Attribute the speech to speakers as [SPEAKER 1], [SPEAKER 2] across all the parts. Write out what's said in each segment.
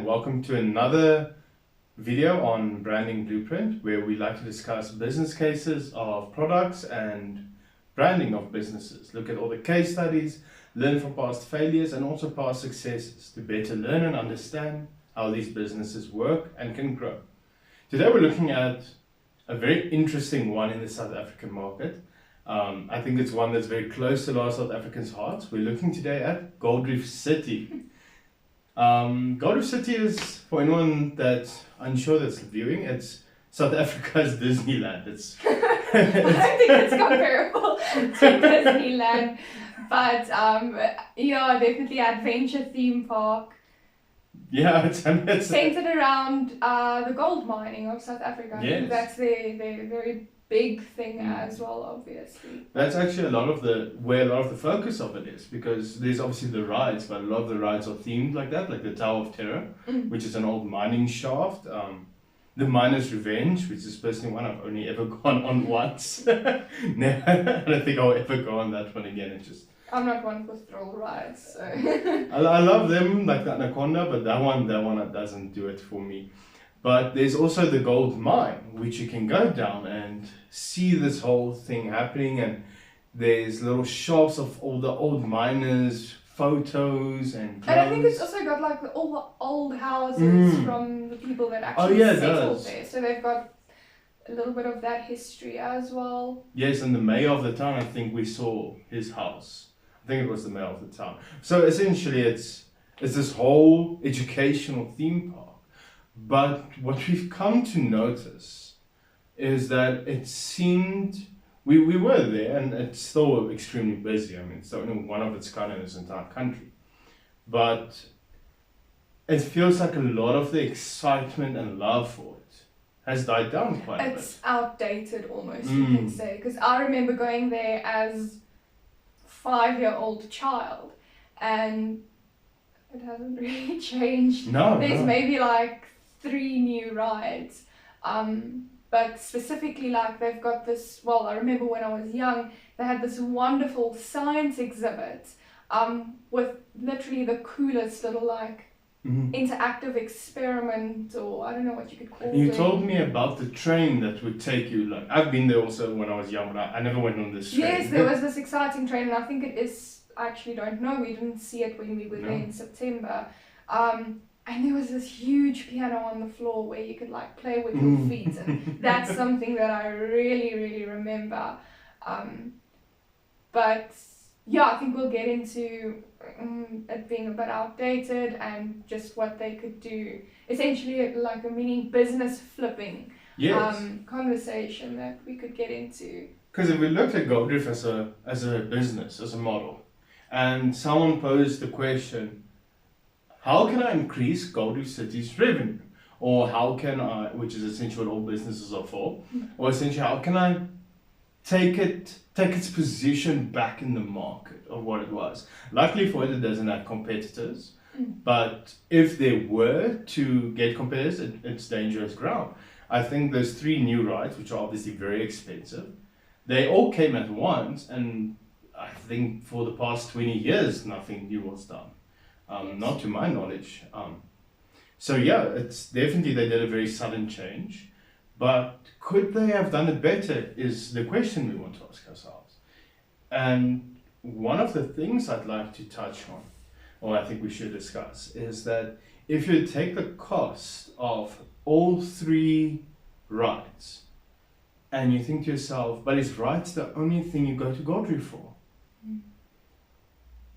[SPEAKER 1] and welcome to another video on Branding Blueprint, where we like to discuss business cases of products and branding of businesses. Look at all the case studies, learn from past failures and also past successes to better learn and understand how these businesses work and can grow. Today we're looking at a very interesting one in the South African market. I think it's one that's very close to a lot of South Africans' hearts. We're looking today at Gold Reef City. Gold Reef City is, for anyone that's unsure that's viewing, it's South Africa's Disneyland.
[SPEAKER 2] I don't think it's comparable to Disneyland, but definitely adventure theme park.
[SPEAKER 1] Yeah, it's
[SPEAKER 2] centered around the gold mining of South Africa.
[SPEAKER 1] Yes.
[SPEAKER 2] I think that's their very big thing as well, obviously.
[SPEAKER 1] That's actually where a lot of the focus of it is, because there's obviously the rides, but a lot of the rides are themed like that, like the Tower of Terror, which is an old mining shaft. The Miner's Revenge, which is personally one I've only ever gone on once. I don't think I'll ever go on that one again.
[SPEAKER 2] I'm not one for thrill rides, so.
[SPEAKER 1] I love them, like the Anaconda, but that one doesn't do it for me. But there's also the gold mine, which you can go down and see this whole thing happening, and there's little shops of all the old miners, photos and clothes.
[SPEAKER 2] And I think it's also got like all the old houses from the people that actually settled there. So they've got a little bit of that history as well.
[SPEAKER 1] Yes, and the mayor of the town, I think we saw his house. I think it was the mayor of the town. So essentially it's this whole educational theme park. But what we've come to notice is that it seemed, we were there and it's still extremely busy. I mean, it's the only one of its kind in this entire country. But it feels like a lot of the excitement and love for it has died down quite a bit.
[SPEAKER 2] It's outdated almost, you can say. Because I remember going there as a 5-year-old child and it hasn't really changed. There's maybe like 3 new rides, but specifically like they've got this, well, I remember when I was young, they had this wonderful science exhibit with literally the coolest little like interactive experiment, or I don't know what you could call it.
[SPEAKER 1] You told me about the train that would take you, like I've been there also when I was young, but I never went on this train.
[SPEAKER 2] Yes, there was this exciting train, and I think it is, I actually don't know, we didn't see it when we were there in September. And there was this huge piano on the floor where you could like play with your feet, and that's something that I really, really remember. But yeah, I think we'll get into it being a bit outdated and just what they could do. Essentially like a mini business flipping conversation that we could get into.
[SPEAKER 1] Because if we looked at Gold Reef as a business, as a model, and someone posed the question, how can I increase Gold Reef City's revenue? Or how can I, which is essentially what all businesses are for, or essentially how can I take its position back in the market of what it was? Luckily for it doesn't have competitors, but if there were to get competitors, it's dangerous ground. I think those 3 new rides, which are obviously very expensive, they all came at once, and I think for the past 20 years, nothing new was done. Not to my knowledge. So yeah, it's definitely they did a very sudden change, but could they have done it better is the question we want to ask ourselves. And one of the things I'd like to touch on, or I think we should discuss, is that if you take the cost of all 3 rides and you think to yourself, but is rides the only thing you go to Gold Reef for?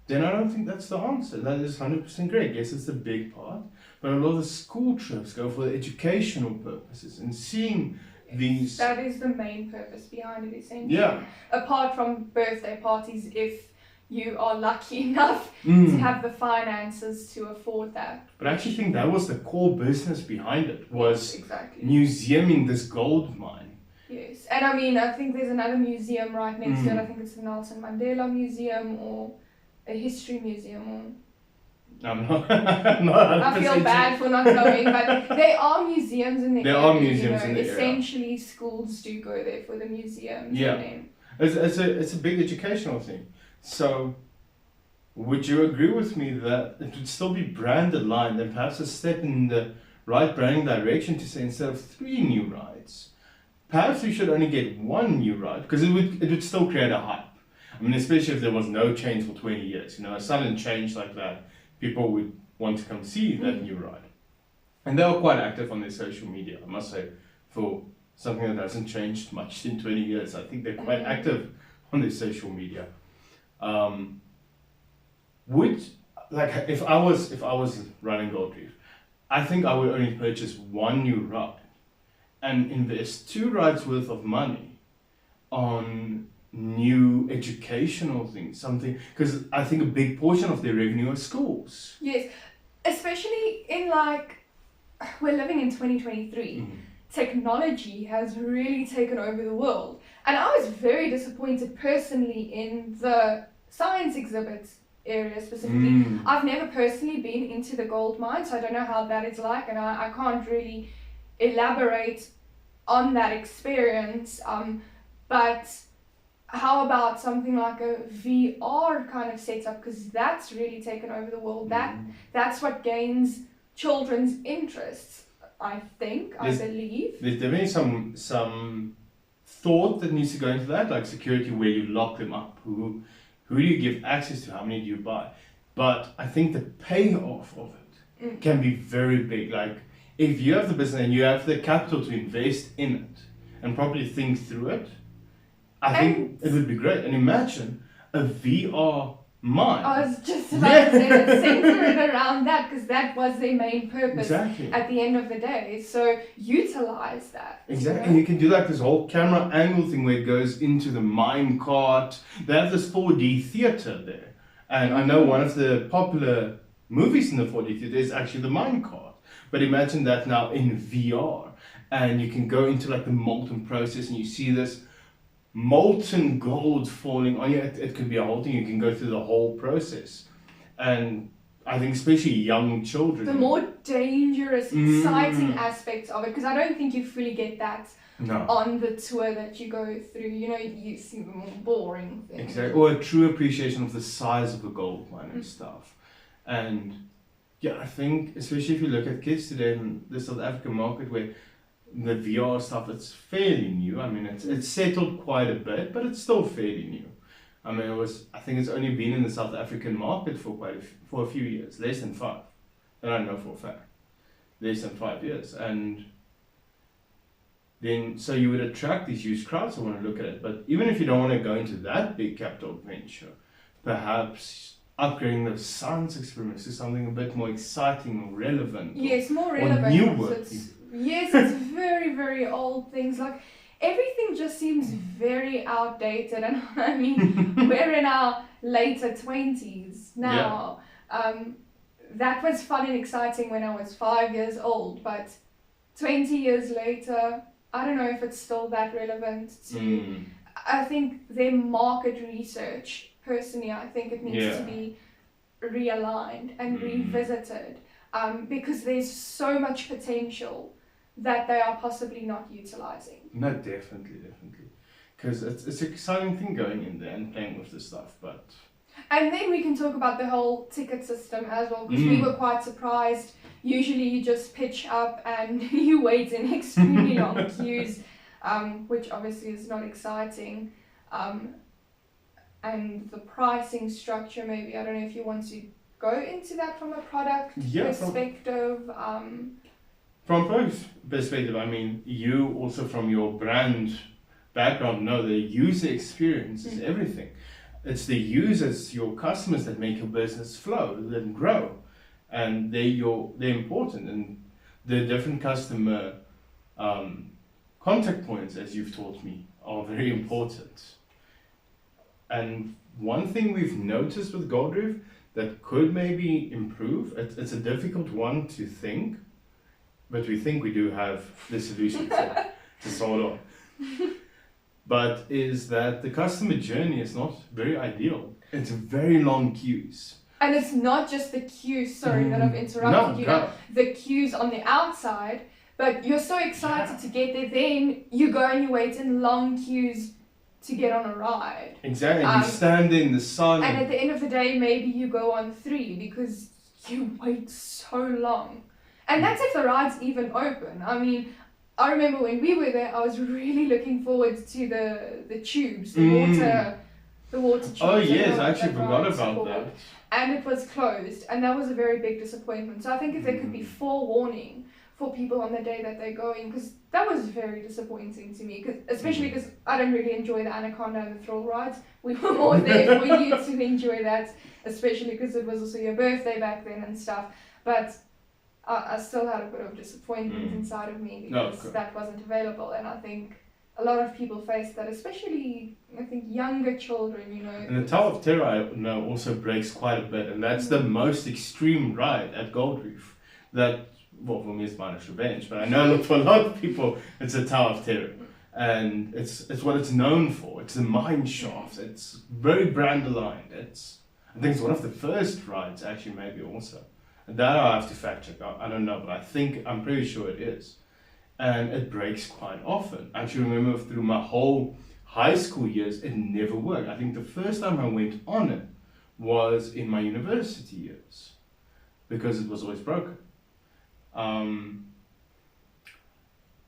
[SPEAKER 1] Then I don't think that's the answer. That is 100% great. Yes, it's the big part, but a lot of the school trips go for the educational purposes and seeing these.
[SPEAKER 2] That is the main purpose behind it, essentially.
[SPEAKER 1] Yeah.
[SPEAKER 2] Apart from birthday parties, if you are lucky enough to have the finances to afford that.
[SPEAKER 1] But I actually think that was the core business behind it, was museuming this gold mine.
[SPEAKER 2] Yes, and I mean, I think there's another museum right next to it. I think it's the Nelson Mandela Museum or a history museum.
[SPEAKER 1] I'm not I
[SPEAKER 2] feel bad for not going, but there are museums in the area.
[SPEAKER 1] There are museums in the area.
[SPEAKER 2] Essentially, schools do go there for the museums.
[SPEAKER 1] Yeah, it's a big educational thing. So would you agree with me that it would still be brand aligned and perhaps a step in the right branding direction to say instead of 3 new rides, perhaps we should only get 1 new ride, because it would still create a hype. I mean, especially if there was no change for 20 years, a sudden change like that, people would want to come see that new ride. And they were quite active on their social media, I must say, for something that hasn't changed much in 20 years. I think they're quite active on their social media. If I was running Gold Reef, I think I would only purchase 1 new ride and invest 2 rides worth of money on new educational things, something, because I think a big portion of their revenue are schools.
[SPEAKER 2] Yes, especially in we're living in 2023. Technology has really taken over the world, and I was very disappointed personally in the science exhibits area specifically. I've never personally been into the gold mine, so I don't know how that is like, and I can't really elaborate on that experience, but how about something like a VR kind of setup, because that's really taken over the world. That's what gains children's interests, I believe.
[SPEAKER 1] There's definitely some thought that needs to go into that, like security, where you lock them up, who do you give access to, how many do you buy. But I think the payoff of it can be very big. Like, if you have the business and you have the capital to invest in it and properly think through it, I think it would be great. And imagine a VR mine.
[SPEAKER 2] I was just about to say that, center it around that, because that was their main purpose at the end of the day. So utilize that.
[SPEAKER 1] Exactly. And you can do like this whole camera angle thing where it goes into the mine cart. They have this 4D theater there. And I know one of the popular movies in the 4D theater is actually the mine cart. But imagine that now in VR. And you can go into like the molten process and you see this molten gold falling on you. It could be a whole thing. You can go through the whole process. And I think especially young children.
[SPEAKER 2] The more dangerous, exciting aspects of it, because I don't think you fully get that on the tour that you go through. You see the more boring things.
[SPEAKER 1] Exactly. Or a true appreciation of the size of a gold mine and stuff. And yeah, I think especially if you look at kids today in the South African market where the VR stuff, it's fairly new. I mean, it's settled quite a bit, but it's still fairly new. I mean, I think it's only been in the South African market for a few years, less than 5. That I know for a fact, less than 5 years. And then, so you would attract these huge crowds who want to look at it. But even if you don't want to go into that big capital venture, perhaps upgrading the science experiments to something a bit more exciting or relevant.
[SPEAKER 2] Yes, more relevant.
[SPEAKER 1] Or new work.
[SPEAKER 2] Yes, it's very, very old things. Like, everything just seems very outdated. And I mean, we're in our later 20s now. Yeah. That was fun and exciting when I was 5 years old. But 20 years later, I don't know if it's still that relevant to... I think their market research, personally, I think it needs to be realigned and revisited. Because there's so much potential that they are possibly not utilizing.
[SPEAKER 1] No, definitely. Because it's an exciting thing going in there and playing with this stuff, but...
[SPEAKER 2] And then we can talk about the whole ticket system as well, because we were quite surprised. Usually you just pitch up and you wait in extremely long queues, which obviously is not exciting. And the pricing structure, maybe, I don't know if you want to go into that from a product perspective.
[SPEAKER 1] From both perspective, I mean, you also from your brand background know the user experience is everything. It's the users, your customers, that make your business flow and grow, and they're important. And the different customer contact points, as you've taught me, are very important. And one thing we've noticed with Gold Reef that could maybe improve, it's a difficult one to think, but we think we do have the solution to solve it. But is that the customer journey is not very ideal. It's very long queues.
[SPEAKER 2] And it's not just the queues, sorry that I've interrupted you, the queues on the outside, but you're so excited to get there, then you go and you wait in long queues to get on a ride.
[SPEAKER 1] Exactly, you stand in the sun.
[SPEAKER 2] And at the end of the day, maybe you go on 3 because you wait so long. And that's if the ride's even open. I mean, I remember when we were there, I was really looking forward to the tubes, the water tubes.
[SPEAKER 1] Oh yes, I actually forgot about that.
[SPEAKER 2] And it was closed, and that was a very big disappointment. So I think if there could be forewarning for people on the day that they're going, because that was very disappointing to me, especially because I don't really enjoy the Anaconda and the thrill rides. We were more there for you to enjoy that, especially because it was also your birthday back then and stuff. But I still had a bit of disappointment inside of me because that wasn't available, and I think a lot of people face that, especially I think younger children, you know.
[SPEAKER 1] And the Tower of Terror, I know, also breaks quite a bit, and that's the most extreme ride at Gold Reef. That, well, for me it's Minus Revenge, but I know for a lot of people it's a Tower of Terror, and it's what it's known for. It's a mine shaft. It's very brand aligned. I think it's one of the first rides, actually, maybe also. That I have to fact check. I don't know, but I'm pretty sure it is. And it breaks quite often. I actually remember through my whole high school years, it never worked. I think the first time I went on it was in my university years, because it was always broken.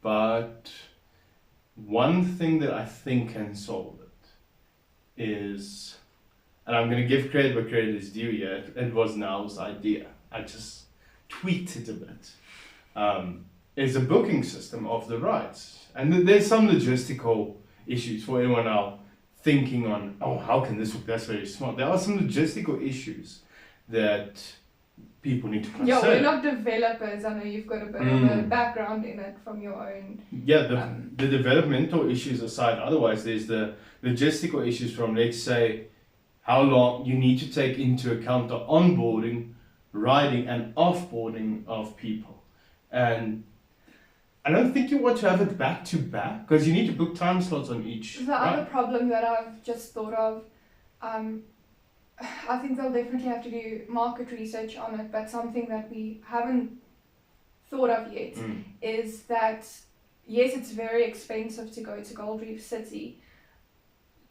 [SPEAKER 1] But one thing that I think can solve it is, and I'm going to give credit where credit is due here, it was Nal's idea. I just tweaked it a bit. Is a booking system of the rides. And there's some logistical issues for anyone out thinking on, oh, how can this work? That's very smart. There are some logistical issues that people need to consider.
[SPEAKER 2] Yeah, we're not developers. I know you've got a bit of a background in it from your own.
[SPEAKER 1] Yeah, the developmental issues aside, otherwise there's the logistical issues from, let's say, how long you need to take into account the onboarding, riding and offboarding of people. And I don't think you want to have it back to back, because you need to book time slots on each.
[SPEAKER 2] The other problem that I've just thought of, I think they'll definitely have to do market research on it, but something that we haven't thought of yet is that, yes, it's very expensive to go to Gold Reef City,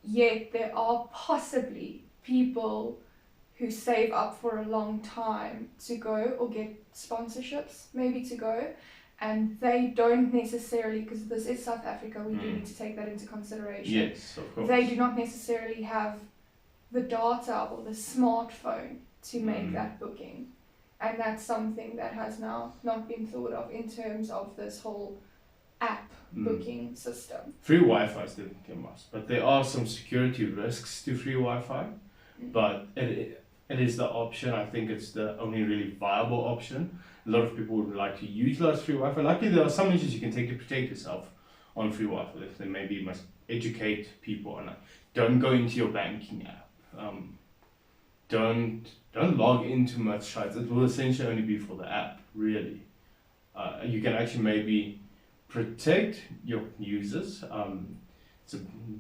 [SPEAKER 2] yet there are possibly people who save up for a long time to go, or get sponsorships maybe to go, and they don't necessarily, because this is South Africa, we do need to take that into consideration.
[SPEAKER 1] Yes, of course.
[SPEAKER 2] They do not necessarily have the data or the smartphone to make that booking, and that's something that has now not been thought of in terms of this whole app booking system.
[SPEAKER 1] Free Wi-Fi is definitely a must, but there are some security risks to free Wi-Fi, but it is the option. I think it's the only really viable option. A lot of people would like to utilize free Wi-Fi. Luckily, there are some measures you can take to protect yourself on free Wi-Fi. If they maybe must educate people on that. Don't go into your banking app. Don't log into much sites. It will essentially only be for the app, really. You can actually maybe protect your users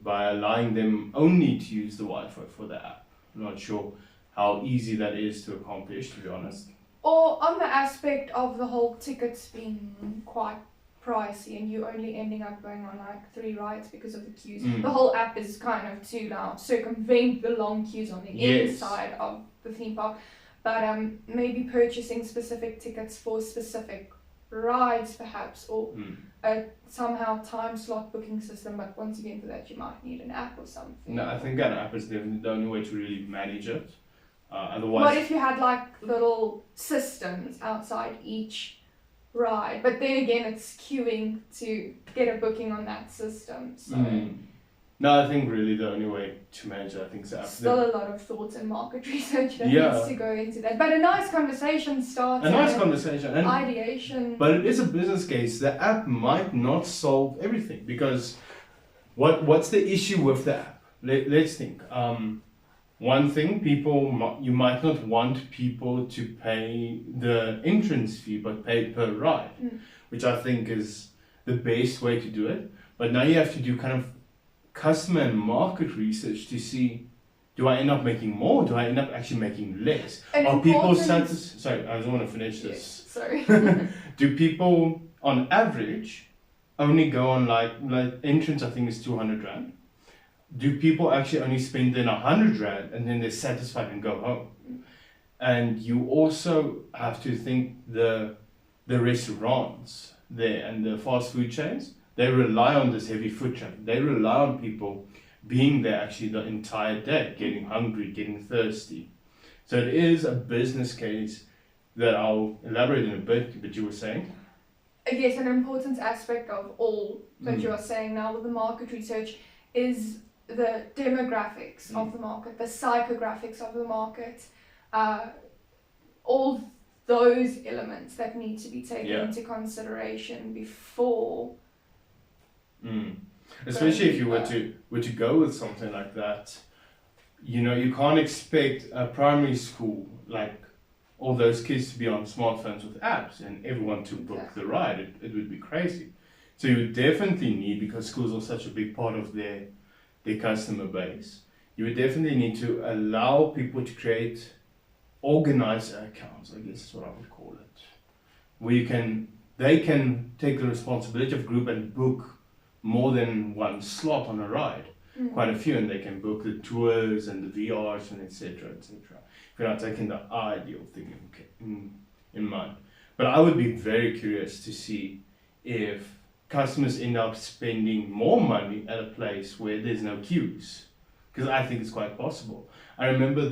[SPEAKER 1] by allowing them only to use the Wi-Fi for the app. I'm not sure how easy that is to accomplish, to be honest.
[SPEAKER 2] Or on the aspect of the whole tickets being quite pricey and you only ending up going on like 3 rides because of the queues. The whole app is kind of to now circumvent the long queues on the inside of the theme park. But maybe purchasing specific tickets for specific rides perhaps, or a somehow time slot booking system, but once again for that you might need an app or something.
[SPEAKER 1] No, I think an app is definitely the only way to really manage it. Otherwise,
[SPEAKER 2] what if you had like little systems outside each ride, but then again it's queuing to get a booking on that system, so
[SPEAKER 1] no, I think really the only way to manage it, I think, is the app.
[SPEAKER 2] Still a lot of thoughts and market research that needs to go into that, but a nice conversation starts.
[SPEAKER 1] A nice conversation and
[SPEAKER 2] ideation.
[SPEAKER 1] But it is a business case. The app might not solve everything, because what's the issue with the app? Let's think. One thing, you might not want people to pay the entrance fee, but pay per ride, which I think is the best way to do it. But now you have to do kind of customer and market research to see, do I end up making more? Do I end up actually making less? Are people sorry, I just want to finish this.
[SPEAKER 2] Yes, sorry.
[SPEAKER 1] Do people, on average, only go on like entrance, I think is 200 Rand. do people actually only spend then 100 rand and then they're satisfied and go home? And you also have to think the restaurants there and the fast food chains, they rely on this heavy foot traffic. They rely on people being there actually the entire day, getting hungry, getting thirsty. So it is a business case that I'll elaborate in a bit, but you were saying?
[SPEAKER 2] Yes, an important aspect of all that you are saying now with the market research is the demographics of the market, the psychographics of the market, all those elements that need to be taken into consideration before.
[SPEAKER 1] Especially if you were to go with something like that, you know, you can't expect a primary school like all those kids to be on smartphones with apps and everyone to book the ride. It would be crazy. So you would definitely need, because schools are such a big part of their customer base, you would definitely need to allow people to create organizer accounts, I guess is what I would call it, where they can take the responsibility of group and book more than one slot on a ride, quite a few, and they can book the tours and the VRs and etc. etc. If you're not taking the ideal thing in mind. But I would be very curious to see if customers end up spending more money at a place where there's no queues, because I think it's quite possible. I remember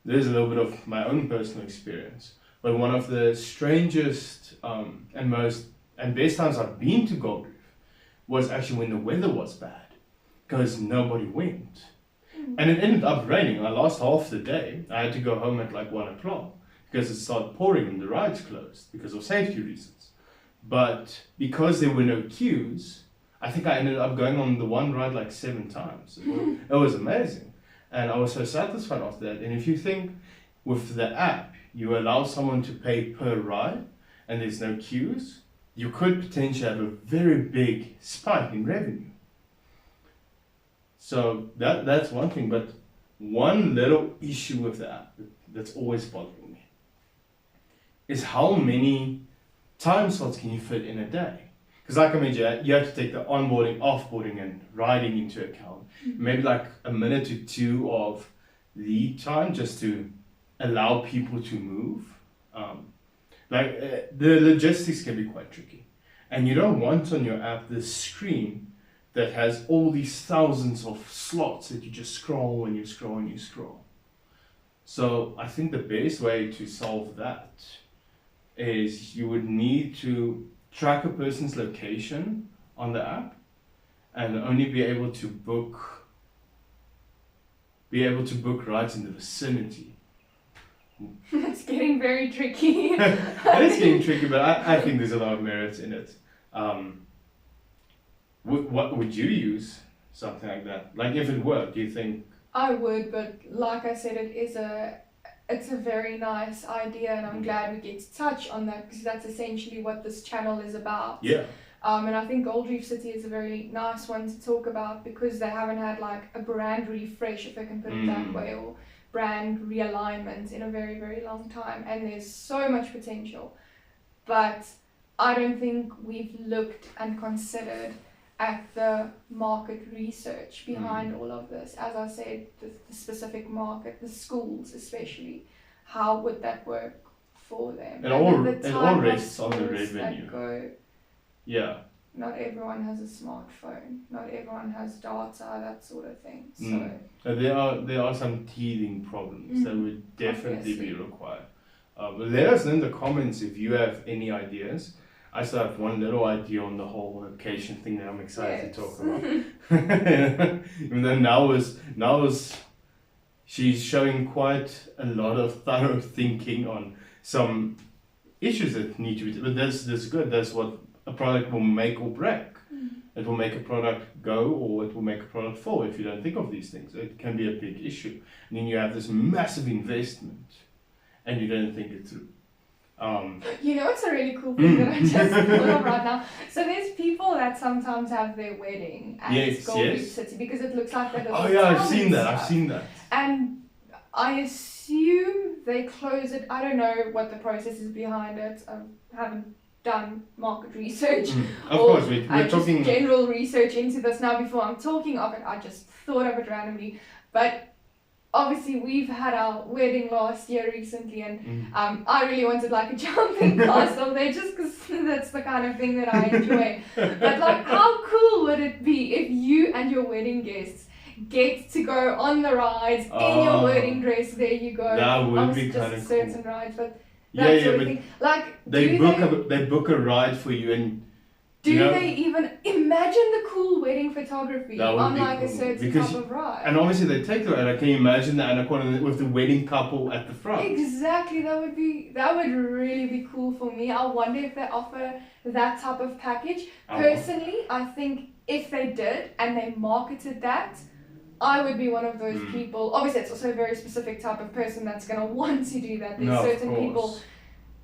[SPEAKER 1] there's a little bit of my own personal experience, but one of the strangest and best times I've been to Gold Reef was actually when the weather was bad, because nobody went. And it ended up raining. I lost half the day. I had to go home at like 1 o'clock because it started pouring and the rides closed because of safety reasons. But because there were no queues, I think I ended up going on the one ride like 7 times. It was amazing. And I was so satisfied after that. And if you think with the app, you allow someone to pay per ride and there's no queues, you could potentially have a very big spike in revenue. So that's one thing, but one little issue with the app that's always bothering me is how many time slots can you fit in a day? Because like I mentioned, you have to take the onboarding, offboarding and riding into account. Maybe like a minute or 2 of lead time just to allow people to move. The logistics can be quite tricky. And you don't want on your app this screen that has all these thousands of slots that you just scroll and you scroll and you scroll. So I think the best way to solve that is you would need to track a person's location on the app and only be able to book rides in the vicinity.
[SPEAKER 2] It's getting very tricky.
[SPEAKER 1] It is getting tricky, but I think there's a lot of merit in it. What would you use something like that? Like if it worked, do you think?
[SPEAKER 2] I would, but like I said, it's a very nice idea, and I'm glad we get to touch on that because that's essentially what this channel is about.
[SPEAKER 1] Yeah.
[SPEAKER 2] And I think Gold Reef City is a very nice one to talk about because they haven't had like a brand refresh, if I can put it that way, or brand realignment in a very, very long time, and there's so much potential. But I don't think we've looked and considered at the market research behind all of this. As I said, the specific market, the schools especially, how would that work for them?
[SPEAKER 1] It all rests on the revenue. Yeah.
[SPEAKER 2] Not everyone has a smartphone. Not everyone has data, that sort of thing. So
[SPEAKER 1] there are some teething problems that would definitely be required. But let us know in the comments if you have any ideas. I still have one little idea on the whole location thing that I'm excited to talk about. Even though now she's showing quite a lot of thorough thinking on some issues that need to be, but that's good. That's what a product will make or break. It will make a product go, or it will make a product fall if you don't think of these things. It can be a big issue. And then you have this massive investment and you don't think it through.
[SPEAKER 2] You know, it's a really cool thing that I just thought of right now. So there's people that sometimes have their wedding at Gold Reef City because it looks like that.
[SPEAKER 1] Oh yeah, I've seen that.
[SPEAKER 2] And I assume they close it. I don't know what the process is behind it. I haven't done market research
[SPEAKER 1] Of
[SPEAKER 2] or
[SPEAKER 1] course, we're talking
[SPEAKER 2] general research into this now before I'm talking of it. I just thought of it randomly. But obviously we've had our wedding last year recently, and I really wanted like a jumping castle there just because that's the kind of thing that I enjoy. But like, how cool would it be if you and your wedding guests get to go on the rides in your wedding dress? There you go.
[SPEAKER 1] That would be kind of cool.
[SPEAKER 2] Certain rides, but
[SPEAKER 1] yeah,
[SPEAKER 2] sort of thing. Like,
[SPEAKER 1] they book a ride for you, and
[SPEAKER 2] do they even imagine the cool wedding photography on like a certain type of ride?
[SPEAKER 1] And obviously they take the ride. Like, can you imagine the anaconda with the wedding couple at the front?
[SPEAKER 2] Exactly, that would really be cool for me. I wonder if they offer that type of package. Personally, I think if they did and they marketed that, I would be one of those people. Obviously, it's also a very specific type of person that's going to want to do that. There's certain people.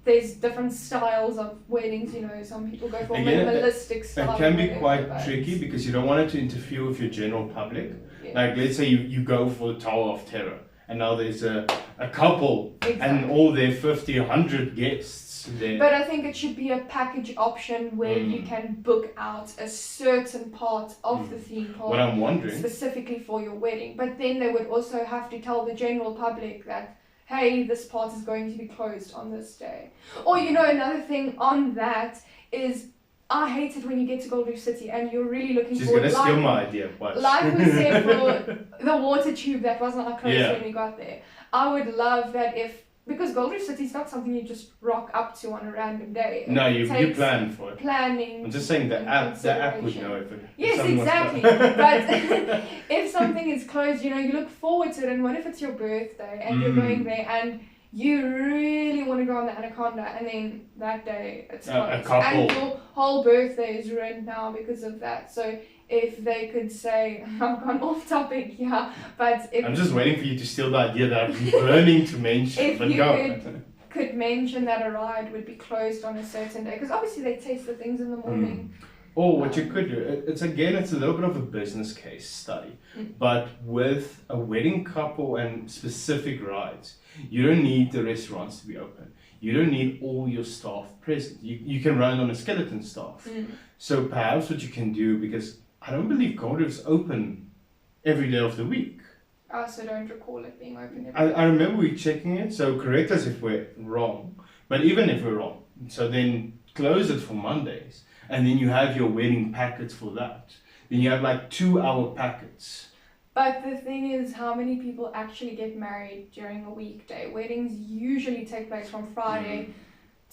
[SPEAKER 2] There's different styles of weddings, you know, some people go for minimalistic style.
[SPEAKER 1] It can be quite tricky because you don't want it to interfere with your general public. Yeah. Like, let's say you go for the Tower of Terror, and now there's a couple and all their 50, 100 guests there.
[SPEAKER 2] But I think it should be a package option where you can book out a certain part of the theme park.
[SPEAKER 1] What I'm wondering,
[SPEAKER 2] specifically for your wedding. But then they would also have to tell the general public that, hey, this part is going to be closed on this day. Or, you know, another thing on that is, I hate it when you get to Gold Reef City and you're really looking for...
[SPEAKER 1] She's going to steal my idea. Watch.
[SPEAKER 2] Like we said for the water tube that was not closed when we got there. I would love that because Gold Reef City is not something you just rock up to on a random day.
[SPEAKER 1] No, you plan for it.
[SPEAKER 2] Planning.
[SPEAKER 1] I'm just saying the app would know if it...
[SPEAKER 2] Yes, exactly. But if something is closed, you know, you look forward to it, and what if it's your birthday and you're going there and you really want to go on the anaconda, and then that day it's closed. And your whole birthday is ruined now because of that. So if they could say, I've gone off topic, but if...
[SPEAKER 1] I'm just waiting for you to steal the idea that I've been burning to mention.
[SPEAKER 2] If you could mention that a ride would be closed on a certain day, because obviously they taste the things in the morning.
[SPEAKER 1] Or what you could do, it's a little bit of a business case study, but with a wedding couple and specific rides, you don't need the restaurants to be open. You don't need all your staff present. You can run on a skeleton staff. So perhaps what you can do, because I don't believe Gold Reef's open every day of the week.
[SPEAKER 2] I also don't recall it being open every day.
[SPEAKER 1] I remember we checking it, so correct us if we're wrong. But even if we're wrong, so then close it for Mondays. And then you have your wedding packets for that. Then you have like 2-hour packets.
[SPEAKER 2] But the thing is, how many people actually get married during a weekday? Weddings usually take place from Friday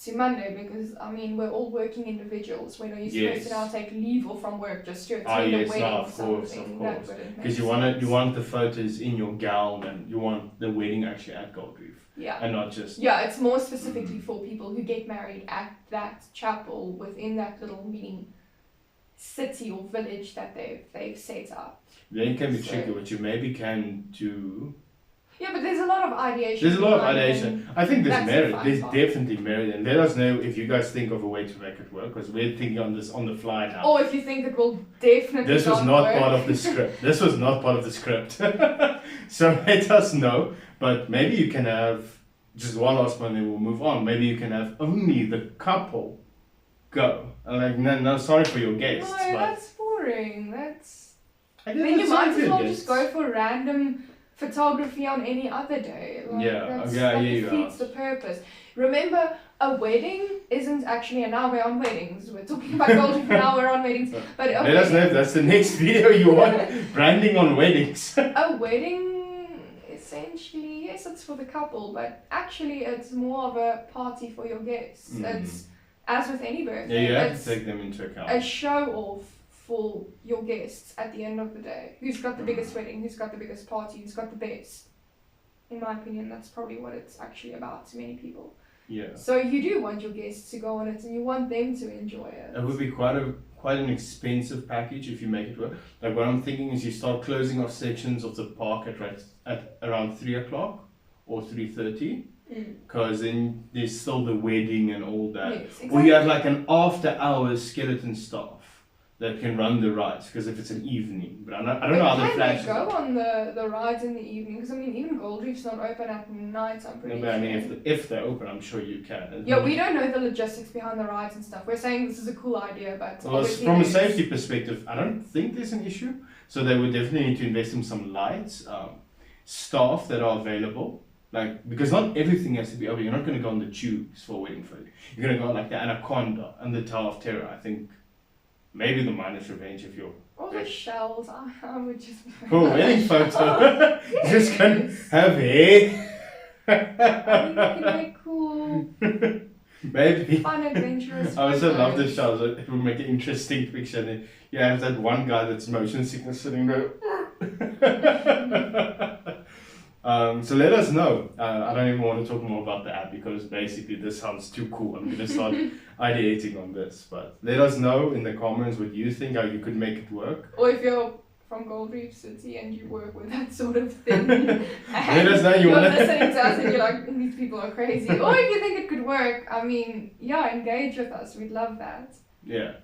[SPEAKER 2] to Monday because, I mean, we're all working individuals. When are you supposed to now take leave or from work just to attend a wedding or something? Of course. Because
[SPEAKER 1] you want the photos in your gown, and you want the wedding actually at Gold Reef.
[SPEAKER 2] Yeah.
[SPEAKER 1] And not just...
[SPEAKER 2] Yeah, it's more specifically for people who get married at that chapel within that little mini city or village that they've set up.
[SPEAKER 1] Then it can be tricky. What you maybe can do...
[SPEAKER 2] Yeah, but there's a lot of ideation.
[SPEAKER 1] There's a lot of ideation. I think there's merit. There's definitely merit. And let us know if you guys think of a way to make it work, because we're thinking on this on the fly now.
[SPEAKER 2] Or if you think it will definitely
[SPEAKER 1] This was not part of the script. This was not part of the script. So let us know. But maybe you can have just one last one, then we'll move on. Maybe you can have only the couple go. Like, no, sorry for your guests.
[SPEAKER 2] No, that's boring.
[SPEAKER 1] Then
[SPEAKER 2] you might as well just go for random photography on any other day. That defeats the purpose. Remember, a wedding isn't actually, and now we're on weddings. We're talking about Gold Reef, now we're on weddings. But
[SPEAKER 1] let us know if that's the next video you want. Branding on weddings.
[SPEAKER 2] A wedding, essentially, yes, it's for the couple, but actually it's more of a party for your guests. It's, as with any birthday,
[SPEAKER 1] you have to take them into account.
[SPEAKER 2] A show-off for your guests at the end of the day. Who's got the biggest wedding? Who's got the biggest party? Who's got the best? In my opinion, that's probably what it's actually about to many people.
[SPEAKER 1] Yeah.
[SPEAKER 2] So you do want your guests to go on it, and you want them to enjoy it.
[SPEAKER 1] It would be quite an expensive package if you make it work. Like, what I'm thinking is you start closing off sections of the park at around 3 o'clock or 3:30. Because then there's still the wedding and all that.
[SPEAKER 2] Yes, exactly.
[SPEAKER 1] Or you have like an after hours skeleton staff that can run the rides, because if it's an evening, but I don't know how the flash.
[SPEAKER 2] Can they go on the rides in the evening? Because I mean, even Gold Reef's not open at night. I'm pretty sure.
[SPEAKER 1] I mean, if they're open, I'm sure you can.
[SPEAKER 2] Yeah, we don't know the logistics behind the rides and stuff. We're saying this is a cool idea, but
[SPEAKER 1] from a safety perspective, I don't think there's an issue. So they would definitely need to invest in some lights, staff that are available. Like, because not everything has to be open. You're not going to go on the tubes for a wedding photo. You're going to go on like the Anaconda and the Tower of Terror. I think maybe the Miner's Revenge if you're.
[SPEAKER 2] Or the shells. I would just.
[SPEAKER 1] For a wedding photo, you're just going to have hair.
[SPEAKER 2] I think you can make cool.
[SPEAKER 1] Maybe.
[SPEAKER 2] Fun, adventurous.
[SPEAKER 1] I also love the shells. It will make an interesting picture. And you have that one guy that's motion sickness sitting there. So let us know. I don't even want to talk more about the app because basically this sounds too cool. I'm going to start ideating on this. But let us know in the comments what you think, how you could make it work.
[SPEAKER 2] Or if you're from Gold Reef City and you work with that sort of thing.
[SPEAKER 1] Let us know
[SPEAKER 2] you're listening to us and you're like, these people are crazy. Or if you think it could work, I mean, yeah, engage with us. We'd love that.
[SPEAKER 1] Yeah.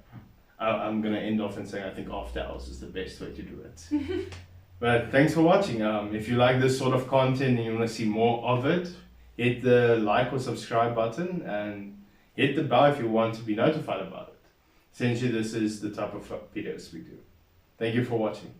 [SPEAKER 1] I'm going to end off and saying I think after hours is the best way to do it. But thanks for watching. If you like this sort of content and you want to see more of it, hit the like or subscribe button and hit the bell if you want to be notified about it. Essentially, this is the type of videos we do. Thank you for watching.